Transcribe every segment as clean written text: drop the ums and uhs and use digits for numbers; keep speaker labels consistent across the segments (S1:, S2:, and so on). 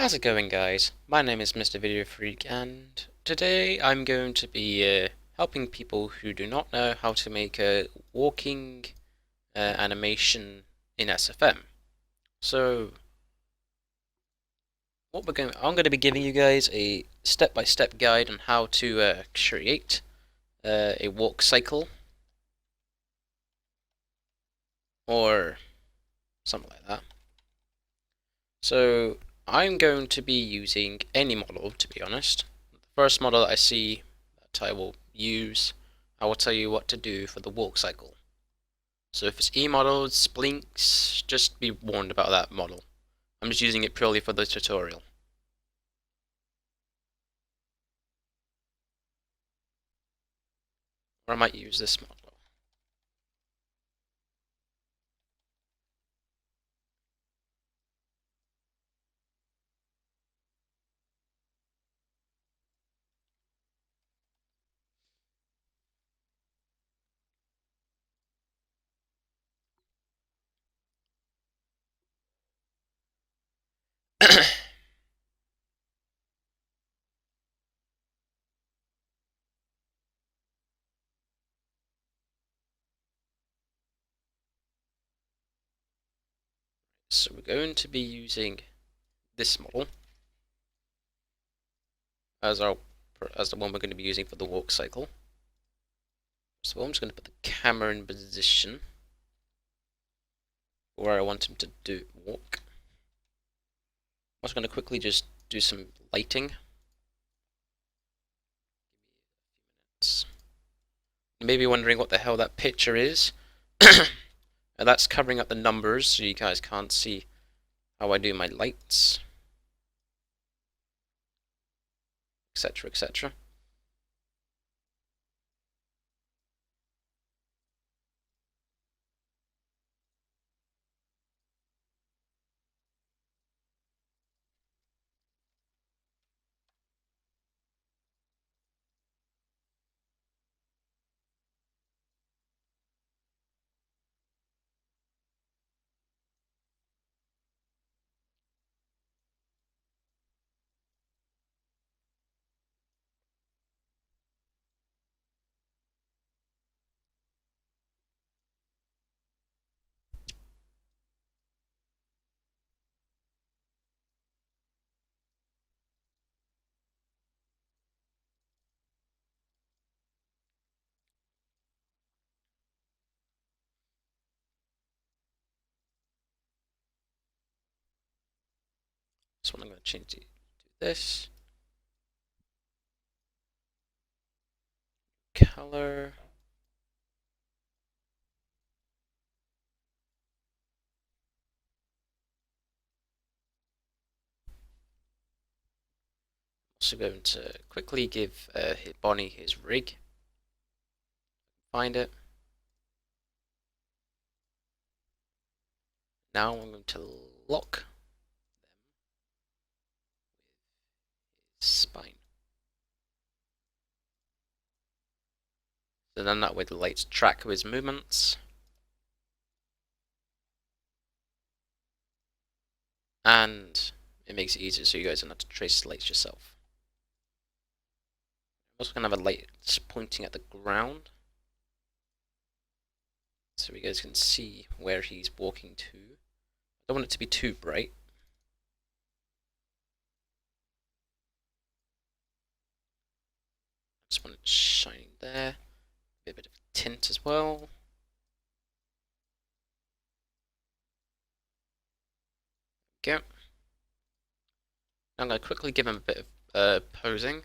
S1: How's it going, guys? My name is MrVideoFreak, and today I'm going to be helping people who do not know how to make a walking animation in SFM. So, I'm going to be giving you guys a step-by-step guide on how to create a walk cycle or something like that. So, I'm going to be using any model, to be honest. The first model I see that I will use, I will tell you what to do for the walk cycle. So if it's E models, Splinks, just be warned about that model. I'm just using it purely for the tutorial. Or I might use this model. So we're going to be using this model as our as the one we're going to be using for the walk cycle. So I'm just going to put the camera in position where I want him to walk. I'm also going to quickly just do some lighting. You may be wondering what the hell that picture is. And that's covering up the numbers so you guys can't see how I do my lights, etc, etc. So I'm going to change to this color. Also going to quickly give Bonnie his rig. Find it. Now I'm going to lock his spine. So then that way the lights track his movements. And it makes it easier so you guys don't have to trace the lights yourself. I'm also going to have a light pointing at the ground, so you guys can see where he's walking to. I don't want it to be too bright. I just want it shining there. A bit of tint as well. Go. Now I'm going to quickly give him a bit of posing.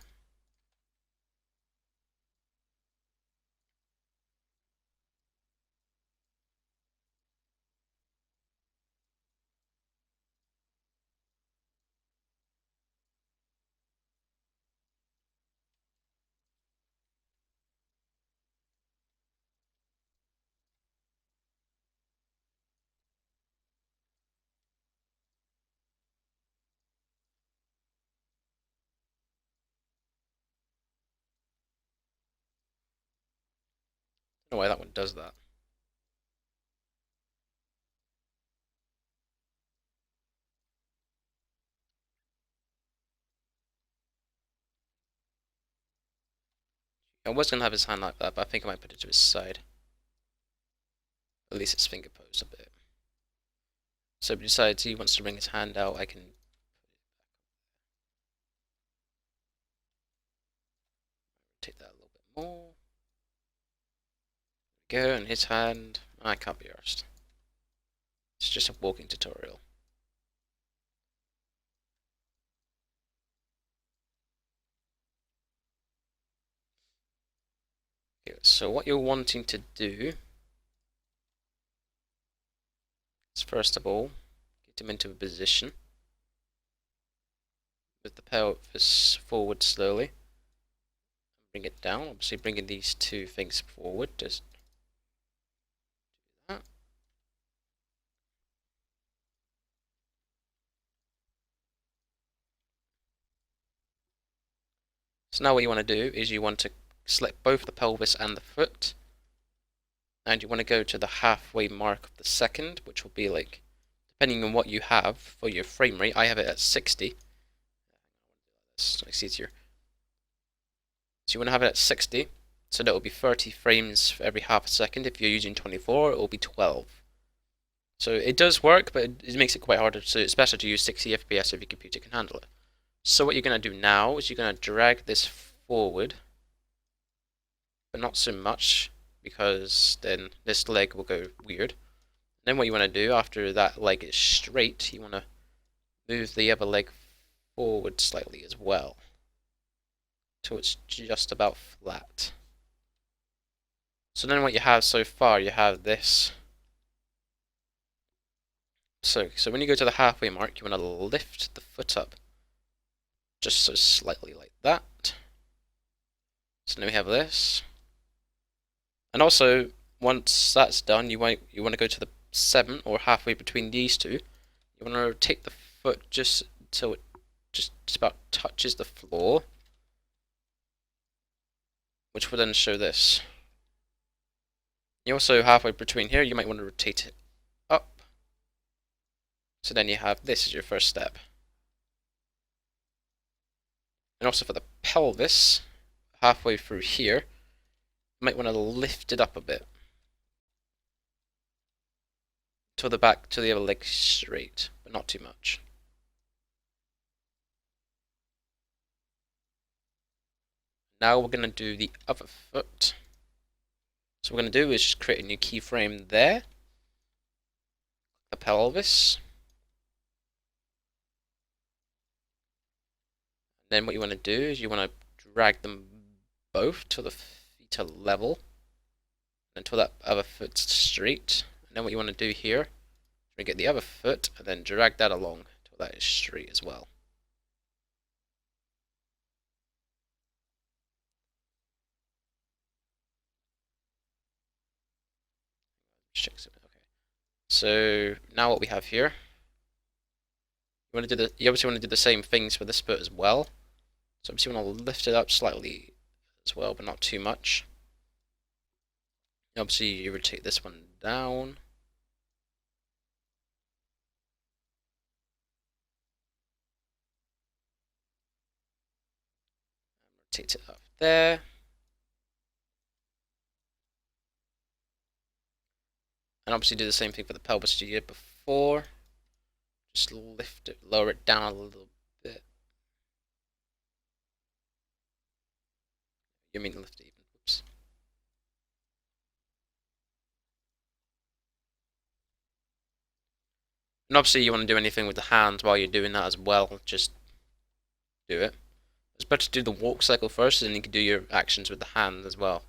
S1: I don't know why that one does that. I was going to have his hand like that, but I think I might put it to his side. At least his finger posed a bit. So if he decides he wants to bring his hand out, I can take that a little bit more. Go, and his hand. I can't be arsed. It's just a walking tutorial. Okay, so what you're wanting to do is first of all, get him into a position with the pelvis forward slowly. Bring it down, obviously bringing these two things forward, just do that. So now what you want to do is you want to select both the pelvis and the foot, and you want to go to the halfway mark of the second, which will be like, depending on what you have for your frame rate, I have it at 60. This makes it easier. So you want to have it at 60, so that will be 30 frames for every half a second. If you're using 24, it will be 12. So it does work, but it makes it quite harder to, it's better to use 60 FPS if your computer can handle it. So what you're going to do now is you're going to drag this forward, but not so much, because then this leg will go weird. Then what you want to do after that leg is straight, you want to move the other leg forward slightly as well, till it's just about flat. So then what you have so far, you have this. So when you go to the halfway mark, you want to lift the foot up, just so slightly like that. So now we have this. And also, once that's done, you want to go to the 7, or halfway between these two. You want to rotate the foot just so it just about touches the floor, which will then show this. You also, halfway between here, you might want to rotate it up. So then you have this as your first step. And also for the pelvis, halfway through here, you might want to lift it up a bit, till the back, to the other leg straight, but not too much. Now we're going to do the other foot. So what we're going to do is just create a new keyframe there, the pelvis. Then what you want to do is you want to drag them both till the feet are level, until that other foot's straight. And then what you want to do here is get the other foot and then drag that along till that is straight as well. Check something. Okay. So now what we have here, you obviously want to do the same things for this foot as well. So obviously you want to lift it up slightly as well, but not too much. Obviously you rotate this one down. Rotate it up there. And obviously do the same thing for the pelvis you did before. Just lift it, lower it down a little bit. You mean lift it even. Oops. And obviously you want to do anything with the hands while you're doing that as well, just do it. It's better to do the walk cycle first, and then you can do your actions with the hand as well.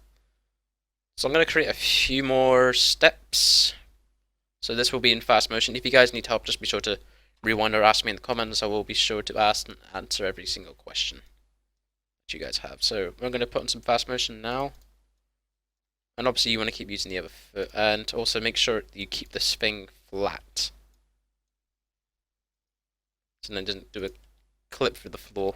S1: So I'm going to create a few more steps. So this will be in fast motion. If you guys need help, just be sure to rewind or ask me in the comments. I will be sure to ask and answer every single question that you guys have. So I'm going to put on some fast motion now. And obviously you want to keep using the other foot, and also make sure you keep this thing flat, so then it doesn't do a clip through the floor.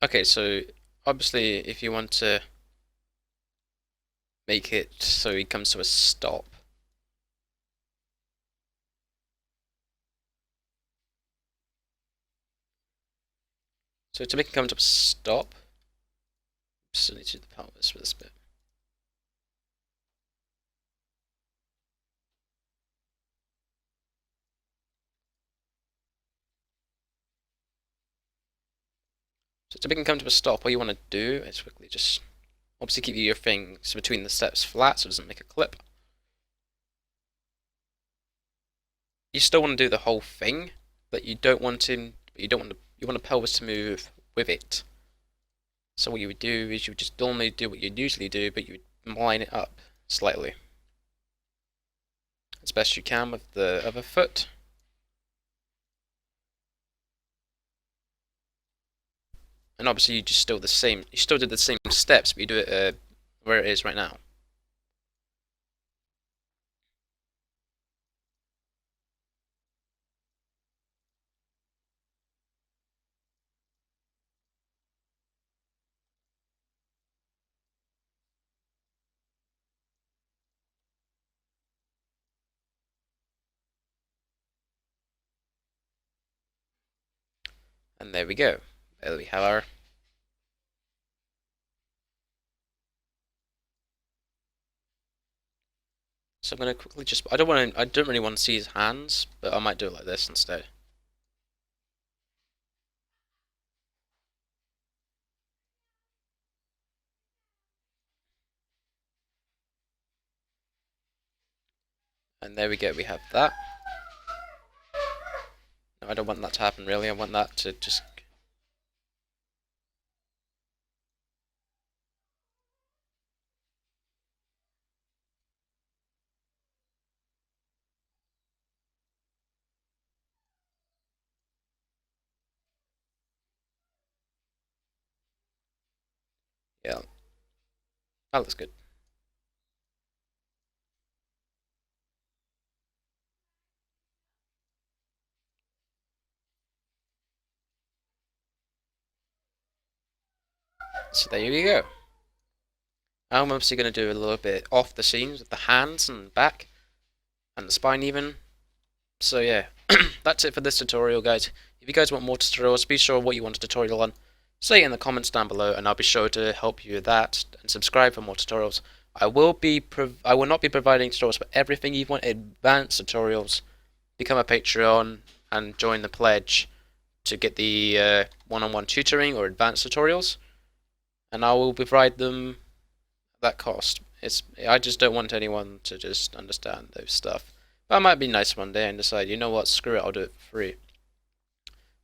S1: Okay, so obviously if you want to make it so he comes to a stop, so to make it come to a stop, just need to do the pelvis for this bit. So to make it come to a stop, what you want to do is quickly just obviously keep your things between the steps flat so it doesn't make a clip. You still want to do the whole thing, but you don't want to. You don't want to. You want the pelvis to move with it. So what you would do is you would just normally do what you'd usually do, but you would line it up slightly as best you can with the other foot. And obviously you just still the same. You still did the same steps, but you do it where it is right now. And there we go. There we have our. So I'm gonna quickly just. I don't want to. I don't really want to see his hands, but I might do it like this instead. And there we go. We have that. No, I don't want that to happen. Really, I want that to just. Yeah, that looks good. So there you go. I'm obviously going to do a little bit off the scenes with the hands and back and the spine even. So yeah, that's it for this tutorial, guys. If you guys want more tutorials, be sure what you want a tutorial on. Say it in the comments down below, and I'll be sure to help you with that. And subscribe for more tutorials. I will not be providing tutorials for everything. You want advanced tutorials, become a Patreon and join the pledge to get the one-on-one tutoring or advanced tutorials, and I will provide them at that cost. I just don't want anyone to just understand those stuff. But I might be nice one day and decide, you know what, screw it, I'll do it for free.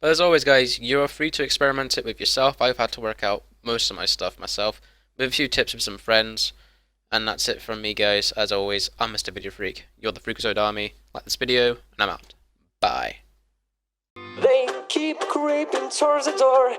S1: But as always, guys, you're free to experiment it with yourself. I've had to work out most of my stuff myself, with a few tips with some friends. And that's it from me, guys. As always, I'm MrVideoFreak. You're the Freakazoid Army. Like this video, and I'm out. Bye.
S2: They keep creeping towards the door.